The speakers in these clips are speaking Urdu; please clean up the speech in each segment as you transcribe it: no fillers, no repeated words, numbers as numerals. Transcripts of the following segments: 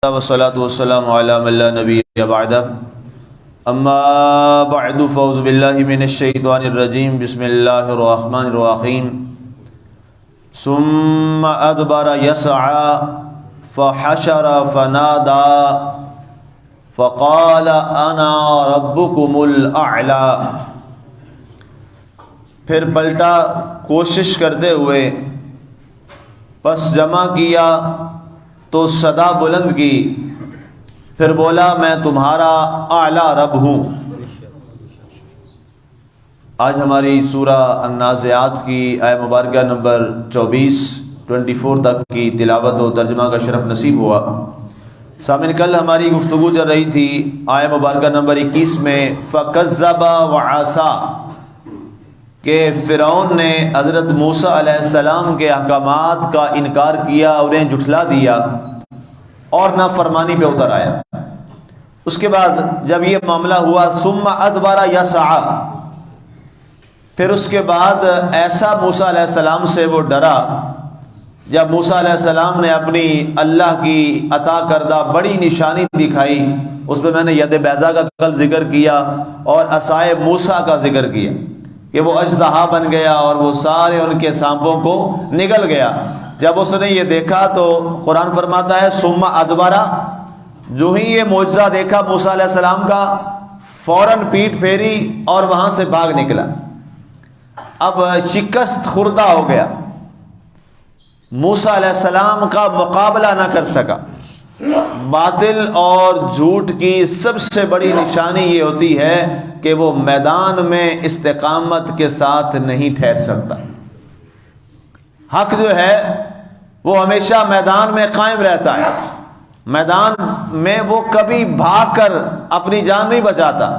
والصلاة والسلام على من لا نبي بعده اما بعد فاعوذ بالله من الشيطان الرجيم بسم الله الرحمن الرحيم ثم ادبر يسعى فحشر فنادى فقال انا ربكم الاعلى، پھر پلٹا کوشش کرتے ہوئے، پس جمع کیا تو صدا بلند کی، پھر بولا میں تمہارا اعلیٰ رب ہوں۔ آج ہماری سورہ النازعات کی آیہ مبارکہ نمبر 24 تک کی تلاوت و ترجمہ کا شرف نصیب ہوا۔ سامعین، کل ہماری گفتگو چل رہی تھی آیہ مبارکہ نمبر 21 میں فَكَذَّبَ وَعَصَىٰ، کہ فرعون نے حضرت موسیٰ علیہ السلام کے احکامات کا انکار کیا، انہیں جھٹلا دیا اور نافرمانی پہ اتر آیا۔ اس کے بعد جب یہ معاملہ ہوا ثم ادبر یسعی، پھر اس کے بعد ایسا موسیٰ علیہ السلام سے وہ ڈرا جب موسیٰ علیہ السلام نے اپنی اللہ کی عطا کردہ بڑی نشانی دکھائی۔ اس میں نے ید بیضا کا کل ذکر کیا اور عصائے موسیٰ کا ذکر کیا کہ وہ اژدہا بن گیا اور وہ سارے ان کے سانپوں کو نگل گیا۔ جب اس نے یہ دیکھا تو قرآن فرماتا ہے ثم ادبر، جو ہی یہ معجزہ دیکھا موسیٰ علیہ السلام کا، فوراً پیٹ پھیری اور وہاں سے بھاگ نکلا۔ اب شکست خوردہ ہو گیا، موسیٰ علیہ السلام کا مقابلہ نہ کر سکا۔ باطل اور جھوٹ کی سب سے بڑی نشانی یہ ہوتی ہے کہ وہ میدان میں استقامت کے ساتھ نہیں ٹھہر سکتا۔ حق جو ہے وہ ہمیشہ میدان میں قائم رہتا ہے، میدان میں وہ کبھی بھاگ کر اپنی جان نہیں بچاتا،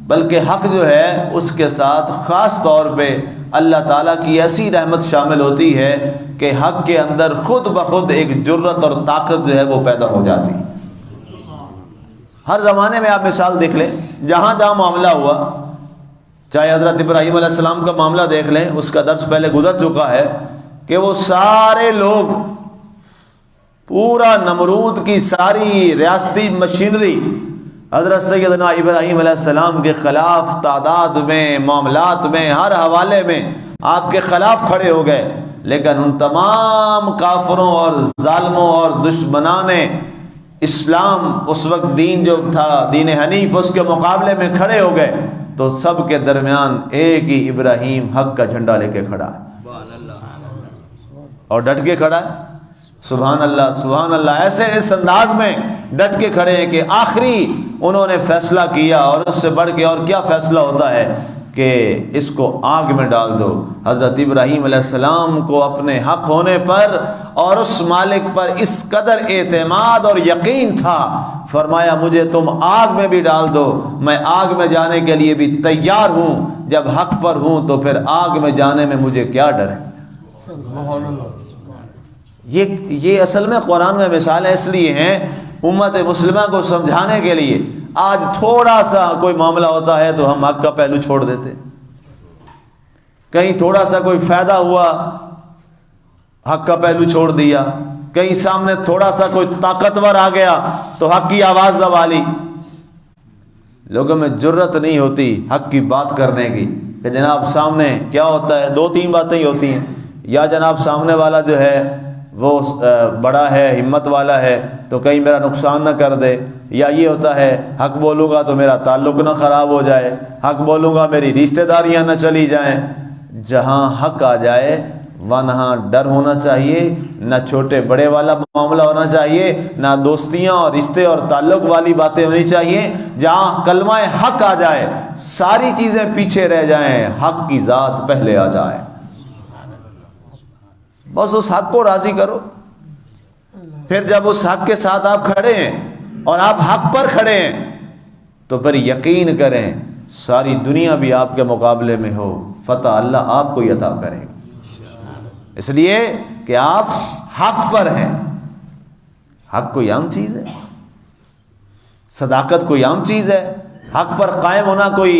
بلکہ حق جو ہے اس کے ساتھ خاص طور پہ اللہ تعالیٰ کی ایسی رحمت شامل ہوتی ہے کہ حق کے اندر خود بخود ایک جرت اور طاقت جو ہے وہ پیدا ہو جاتی ہے۔ ہر زمانے میں آپ مثال دیکھ لیں، جہاں جہاں معاملہ ہوا، چاہے حضرت ابراہیم علیہ السلام کا معاملہ دیکھ لیں، اس کا درس پہلے گزر چکا ہے کہ وہ سارے لوگ، پورا نمرود کی ساری ریاستی مشینری حضرت سیدنا ابراہیم علیہ السلام کے خلاف تعداد میں، معاملات میں، ہر حوالے میں آپ کے خلاف کھڑے ہو گئے، لیکن ان تمام کافروں اور ظالموں اور دشمنان اسلام، اس وقت دین جو تھا دین حنیف، اس کے مقابلے میں کھڑے ہو گئے تو سب کے درمیان ایک ہی ابراہیم حق کا جھنڈا لے کے کھڑا ہے اور ڈٹ کے کھڑا ہے۔ سبحان اللہ، سبحان اللہ، ایسے اس انداز میں ڈٹ کے کھڑے ہیں کہ آخری انہوں نے فیصلہ کیا، اور اس سے بڑھ کے اور کیا فیصلہ ہوتا ہے کہ اس کو آگ میں ڈال دو۔ حضرت ابراہیم علیہ السلام کو اپنے حق ہونے پر اور اس مالک پر اس قدر اعتماد اور یقین تھا، فرمایا مجھے تم آگ میں بھی ڈال دو، میں آگ میں جانے کے لیے بھی تیار ہوں، جب حق پر ہوں تو پھر آگ میں جانے میں مجھے کیا ڈر ہے۔ یہ اصل میں قرآن میں مثالیں اس لیے ہیں امت مسلمہ کو سمجھانے کے لیے۔ آج تھوڑا سا کوئی معاملہ ہوتا ہے تو ہم حق کا پہلو چھوڑ دیتے، کہیں تھوڑا سا کوئی فائدہ ہوا حق کا پہلو چھوڑ دیا، کہیں سامنے تھوڑا سا کوئی طاقتور آ گیا تو حق کی آواز دبا لی۔ لوگوں میں جرت نہیں ہوتی حق کی بات کرنے کی کہ جناب سامنے کیا ہوتا ہے، دو تین باتیں ہی ہوتی ہیں، یا جناب سامنے والا جو ہے وہ بڑا ہے، ہمت والا ہے تو کہیں میرا نقصان نہ کر دے، یا یہ ہوتا ہے حق بولوں گا تو میرا تعلق نہ خراب ہو جائے، حق بولوں گا میری رشتہ داریاں نہ چلی جائیں۔ جہاں حق آ جائے وہاں ڈر ہونا چاہیے، نہ چھوٹے بڑے والا معاملہ ہونا چاہیے، نہ دوستیاں اور رشتے اور تعلق والی باتیں ہونی چاہیے۔ جہاں کلمہ حق آ جائے ساری چیزیں پیچھے رہ جائیں، حق کی ذات پہلے آ جائے، بس اس حق کو راضی کرو۔ پھر جب اس حق کے ساتھ آپ کھڑے ہیں اور آپ حق پر کھڑے ہیں تو پھر یقین کریں ساری دنیا بھی آپ کے مقابلے میں ہو، فتح اللہ آپ کو عطا کرے گا، اس لیے کہ آپ حق پر ہیں۔ حق کوئی عام چیز ہے، صداقت کوئی عام چیز ہے، حق پر قائم ہونا کوئی،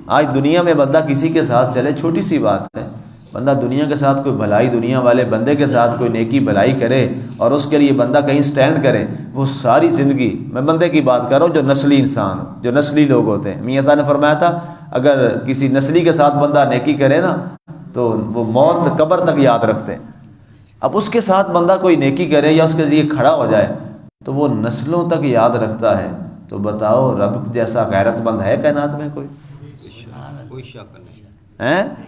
آج دنیا میں بندہ کسی کے ساتھ چلے چھوٹی سی بات ہے، بندہ دنیا کے ساتھ کوئی بھلائی، دنیا والے بندے کے ساتھ کوئی نیکی بھلائی کرے اور اس کے لیے بندہ کہیں سٹینڈ کرے، وہ ساری زندگی، میں بندے کی بات کر رہا ہوں جو نسلی انسان، جو نسلی لوگ ہوتے ہیں، میاں صاحب نے فرمایا تھا اگر کسی نسلی کے ساتھ بندہ نیکی کرے نا تو وہ موت قبر تک یاد رکھتے ہیں۔ اب اس کے ساتھ بندہ کوئی نیکی کرے یا اس کے لیے کھڑا ہو جائے تو وہ نسلوں تک یاد رکھتا ہے، تو بتاؤ رب جیسا غیرت مند ہے کائنات میں کوئی؟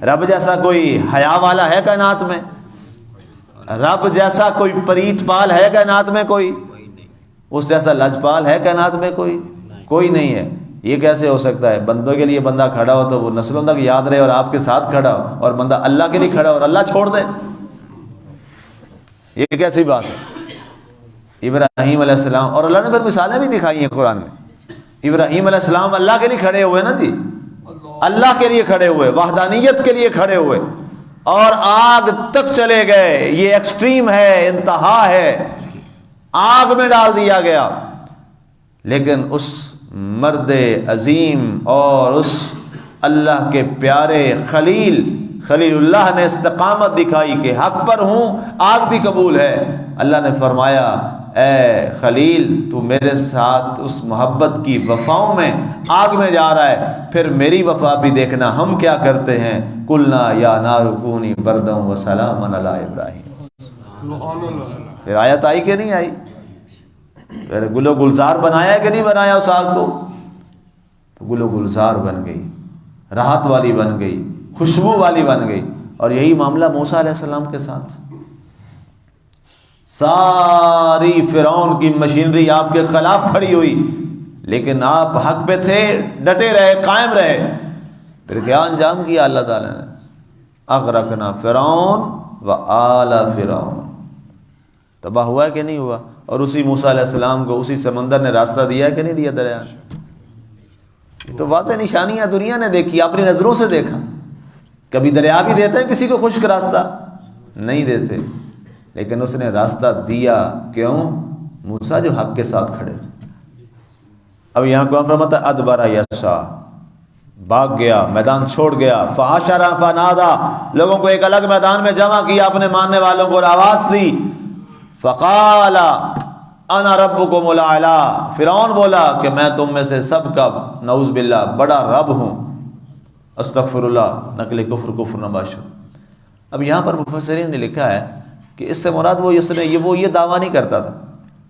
رب جیسا کوئی حیا والا ہے کائنات میں؟ رب جیسا کوئی پریت پال ہے کائنات میں کوئی؟ اس جیسا لجپال ہے کائنات میں کوئی نہیں ہے۔ یہ کیسے ہو سکتا ہے بندوں کے لیے بندہ کھڑا ہو تو وہ نسلوں تک یاد رہے اور آپ کے ساتھ کھڑا ہو، اور بندہ اللہ کے لیے کھڑا ہو اور اللہ چھوڑ دے؟ یہ کیسی بات ہے؟ ابراہیم علیہ السلام، اور اللہ نے پھر مثالیں بھی دکھائی ہیں قرآن میں۔ ابراہیم علیہ السلام اللہ کے لیے کھڑے ہوئے نا جی، اللہ کے لیے کھڑے ہوئے، وحدانیت کے لیے کھڑے ہوئے، اور آگ تک چلے گئے۔ یہ ایکسٹریم ہے، انتہا ہے، آگ میں ڈال دیا گیا، لیکن اس مرد عظیم اور اس اللہ کے پیارے خلیل اللہ نے استقامت دکھائی کہ حق پر ہوں، آگ بھی قبول ہے۔ اللہ نے فرمایا اے خلیل تو میرے ساتھ اس محبت کی وفاؤں میں آگ میں جا رہا ہے، پھر میری وفا بھی دیکھنا ہم کیا کرتے ہیں۔ قلنا یا نار کونی بردا وسلاما علی ابراہیم۔ پھر آیت آئی کہ نہیں آئی؟ پھر گل و گلزار بنایا کہ نہیں بنایا اس آگ کو؟ گل و گلزار بن گئی، راحت والی بن گئی، خوشبو والی بن گئی۔ اور یہی معاملہ موسیٰ علیہ السلام کے ساتھ، ساری فرعون کی مشینری آپ کے خلاف کھڑی ہوئی، لیکن آپ حق پہ تھے، ڈٹے رہے، قائم رہے۔ پھر کیا انجام کیا اللہ تعالیٰ نے؟ اغرقنا فرعون و آل فرعون۔ تباہ ہوا ہے کہ نہیں ہوا؟ اور اسی موسیٰ علیہ السلام کو اسی سمندر نے راستہ دیا ہے کہ نہیں دیا دریا؟ یہ تو واضح نشانیاں دنیا نے دیکھی، اپنی نظروں سے دیکھا۔ کبھی دریا بھی دیتے ہیں کسی کو خشک راستہ؟ نہیں دیتے، لیکن اس نے راستہ دیا۔ کیوں؟ موسیٰ جو حق کے ساتھ کھڑے تھے۔ اب یہاں کو فرماتا ہے ادبر یسعی، بھاگ گیا، میدان چھوڑ گیا۔ فحشر فنادی، لوگوں کو ایک الگ میدان میں جمع کیا، اپنے ماننے والوں کو آواز دی۔ فقال انا ربکم الاعلی، فرعون بولا کہ میں تم میں سے سب کا نعوذ باللہ بڑا رب ہوں۔ استغفر اللہ، نقل کفر نباشد۔ اب یہاں پر مفسرین نے لکھا ہے کہ اس سے مراد وہ یہ دعویٰ نہیں کرتا تھا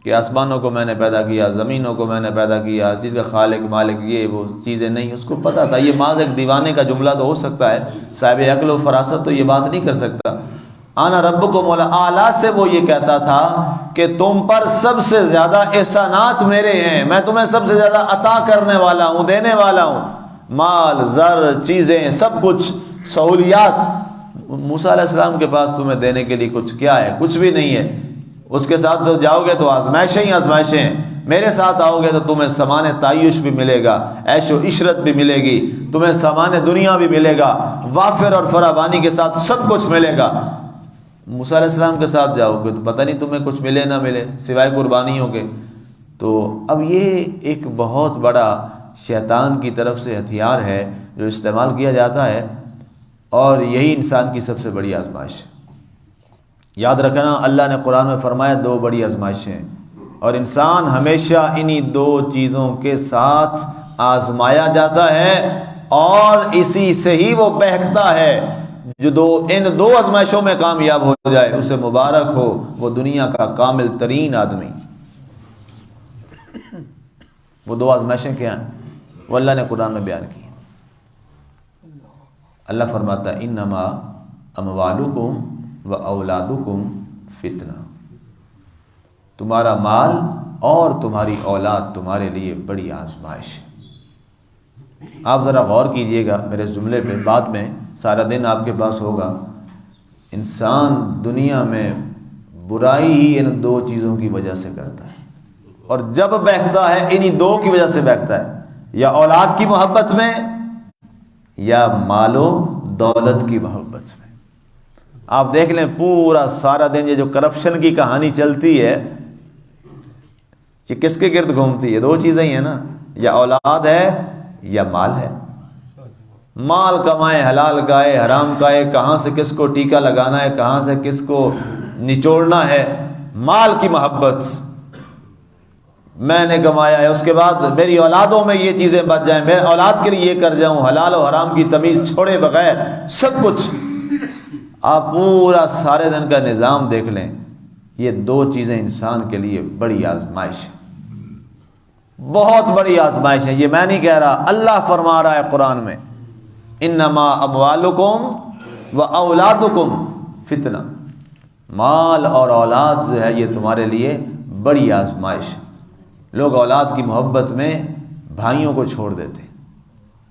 کہ آسمانوں کو میں نے پیدا کیا، زمینوں کو میں نے پیدا کیا، چیز کا خالق مالک، یہ وہ چیزیں نہیں، اس کو پتہ تھا۔ یہ محض ایک دیوانے کا جملہ تو ہو سکتا ہے، صاحب عقل و فراست تو یہ بات نہیں کر سکتا۔ انا ربکم الاعلی سے وہ یہ کہتا تھا کہ تم پر سب سے زیادہ احسانات میرے ہیں، میں تمہیں سب سے زیادہ عطا کرنے والا ہوں، دینے والا ہوں، مال، زر، چیزیں، سب کچھ، سہولیات۔ موسیٰ علیہ السلام کے پاس تمہیں دینے کے لیے کچھ کیا ہے؟ کچھ بھی نہیں ہے۔ اس کے ساتھ تو جاؤ گے تو آزمائشیں ہی آزمائشیں، میرے ساتھ آؤ گے تو تمہیں سامان تعیش بھی ملے گا، عیش و عشرت بھی ملے گی، تمہیں سامان دنیا بھی ملے گا، وافر اور فراوانی کے ساتھ سب کچھ ملے گا۔ موسیٰ علیہ السلام کے ساتھ جاؤ گے تو پتہ نہیں تمہیں کچھ ملے نہ ملے سوائے قربانیوں کے۔ تو اب یہ ایک بہت بڑا شیطان کی طرف سے ہتھیار ہے جو استعمال کیا جاتا ہے، اور یہی انسان کی سب سے بڑی آزمائش ہے۔ یاد رکھنا اللہ نے قرآن میں فرمایا 2 بڑی آزمائشیں ہیں، اور انسان ہمیشہ انہی 2 چیزوں کے ساتھ آزمایا جاتا ہے، اور اسی سے ہی وہ بہکتا ہے۔ جو ان 2 آزمائشوں میں کامیاب ہو جائے اسے مبارک ہو، وہ دنیا کا کامل ترین آدمی۔ وہ 2 آزمائشیں کیا ہیں؟ وہ اللہ نے قرآن میں بیان کی۔ اللہ فرماتا ہے انما اموالکم و اولادکم فتنہ، تمہارا مال اور تمہاری اولاد تمہارے لیے بڑی آزمائش ہے۔ آپ ذرا غور کیجئے گا میرے جملے پہ، بعد میں سارا دن آپ کے پاس ہوگا۔ انسان دنیا میں برائی ہی ان 2 چیزوں کی وجہ سے کرتا ہے، اور جب بہکتا ہے انہی 2 کی وجہ سے بہکتا ہے، یا اولاد کی محبت میں یا مال و دولت کی محبت میں۔ آپ دیکھ لیں پورا سارا دن یہ جو کرپشن کی کہانی چلتی ہے، یہ کس کے گرد گھومتی ہے؟ 2 چیزیں ہی ہیں نا، یا اولاد ہے یا مال ہے۔ مال کمائے، حلال کھائے، حرام کھائے، کہاں سے کس کو ٹیکا لگانا ہے، کہاں سے کس کو نچوڑنا ہے، مال کی محبت، میں نے کمایا ہے، اس کے بعد میری اولادوں میں یہ چیزیں بچ جائیں، میں اولاد کے لیے یہ کر جاؤں، حلال و حرام کی تمیز چھوڑے بغیر سب کچھ۔ آپ پورا سارے دن کا نظام دیکھ لیں، یہ دو چیزیں انسان کے لیے بڑی آزمائش ہے، بہت بڑی آزمائش ہے۔ یہ میں نہیں کہہ رہا، اللہ فرما رہا ہے قرآن میں، انما اموالکم و اولادکم فتنہ، مال اور اولاد جو ہے یہ تمہارے لیے بڑی آزمائش ہے۔ لوگ اولاد کی محبت میں بھائیوں کو چھوڑ دیتے،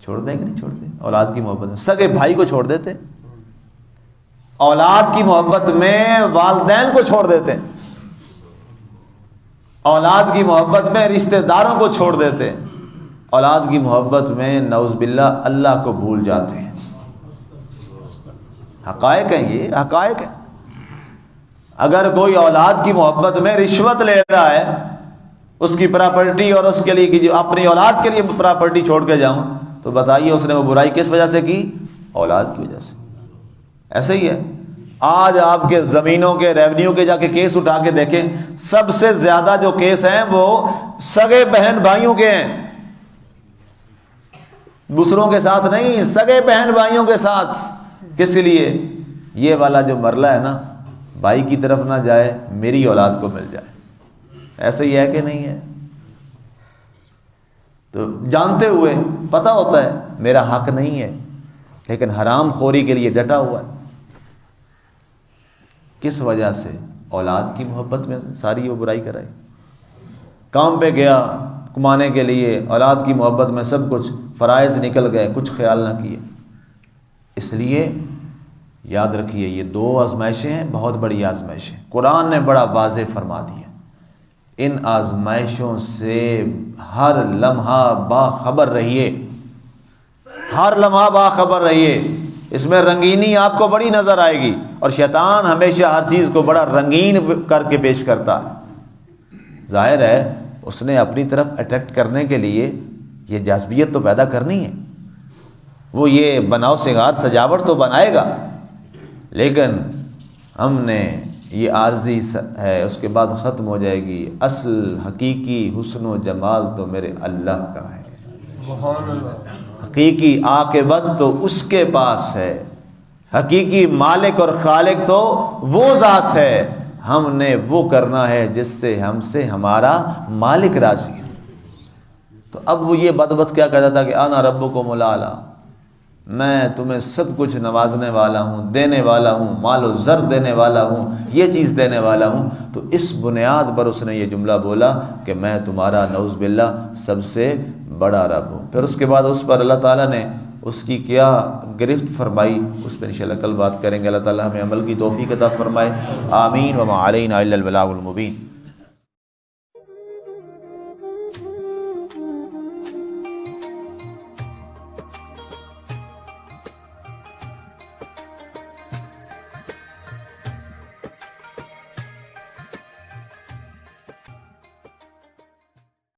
چھوڑ دیں کہ نہیں چھوڑتے؟ اولاد کی محبت میں سگے بھائی کو چھوڑ دیتے، اولاد کی محبت میں والدین کو چھوڑ دیتے، اولاد کی محبت میں رشتہ داروں کو چھوڑ دیتے، اولاد کی محبت میں نعوذ باللہ اللہ کو بھول جاتے ہیں۔ حقائق ہیں، یہ حقائق ہیں۔ اگر کوئی اولاد کی محبت میں رشوت لے رہا ہے، اس کی پراپرٹی اور اس کے لیے کہ جو اپنی اولاد کے لیے پراپرٹی چھوڑ کے جاؤں، تو بتائیے اس نے وہ برائی کس وجہ سے کی؟ اولاد کی وجہ سے۔ ایسے ہی ہے، آج آپ کے زمینوں کے ریونیو کے جا کے کیس اٹھا کے دیکھیں، سب سے زیادہ جو کیس ہیں وہ سگے بہن بھائیوں کے ہیں، دوسروں کے ساتھ نہیں، سگے بہن بھائیوں کے ساتھ۔ کس لیے؟ یہ والا جو مرلہ ہے نا، بھائی کی طرف نہ جائے، میری اولاد کو مل جائے۔ ایسے ہی ہے کہ نہیں ہے؟ تو جانتے ہوئے پتہ ہوتا ہے میرا حق نہیں ہے، لیکن حرام خوری کے لیے ڈٹا ہوا ہے۔ کس وجہ سے؟ اولاد کی محبت میں ساری وہ برائی کرائی۔ کام پہ گیا کمانے کے لیے، اولاد کی محبت میں سب کچھ فرائض نکل گئے، کچھ خیال نہ کیے۔ اس لیے یاد رکھیے یہ دو آزمائشیں ہیں، بہت بڑی آزمائشیں۔ قرآن نے بڑا واضح فرما دیا، ان آزمائشوں سے ہر لمحہ باخبر رہیے، ہر لمحہ باخبر رہیے۔ اس میں رنگینی آپ کو بڑی نظر آئے گی، اور شیطان ہمیشہ ہر چیز کو بڑا رنگین کر کے پیش کرتا ہے۔ ظاہر ہے اس نے اپنی طرف اٹریکٹ کرنے کے لیے یہ جاذبیت تو پیدا کرنی ہے، وہ یہ بناؤ سنگار سجاوٹ تو بنائے گا، لیکن ہم نے یہ عارضی ہے، اس کے بعد ختم ہو جائے گی۔ اصل حقیقی حسن و جمال تو میرے اللہ کا ہے، سبحان اللہ۔ حقیقی عاقبت تو اس کے پاس ہے، حقیقی مالک اور خالق تو وہ ذات ہے، ہم نے وہ کرنا ہے جس سے ہمارا مالک راضی ہے۔ تو اب وہ یہ بدبخت کیا کہتا تھا کہ انا ربکم الاعلی، میں تمہیں سب کچھ نوازنے والا ہوں، دینے والا ہوں، مال و زر دینے والا ہوں، یہ چیز دینے والا ہوں۔ تو اس بنیاد پر اس نے یہ جملہ بولا کہ میں تمہارا نعوذ باللہ سب سے بڑا رب ہوں۔ پھر اس کے بعد اس پر اللہ تعالیٰ نے اس کی کیا گرفت فرمائی، اس پہ انشاءاللہ کل بات کریں گے۔ اللہ تعالیٰ ہمیں عمل کی توفیق عطا فرمائے، آمین۔ وما علینا الا البلاغ المبین۔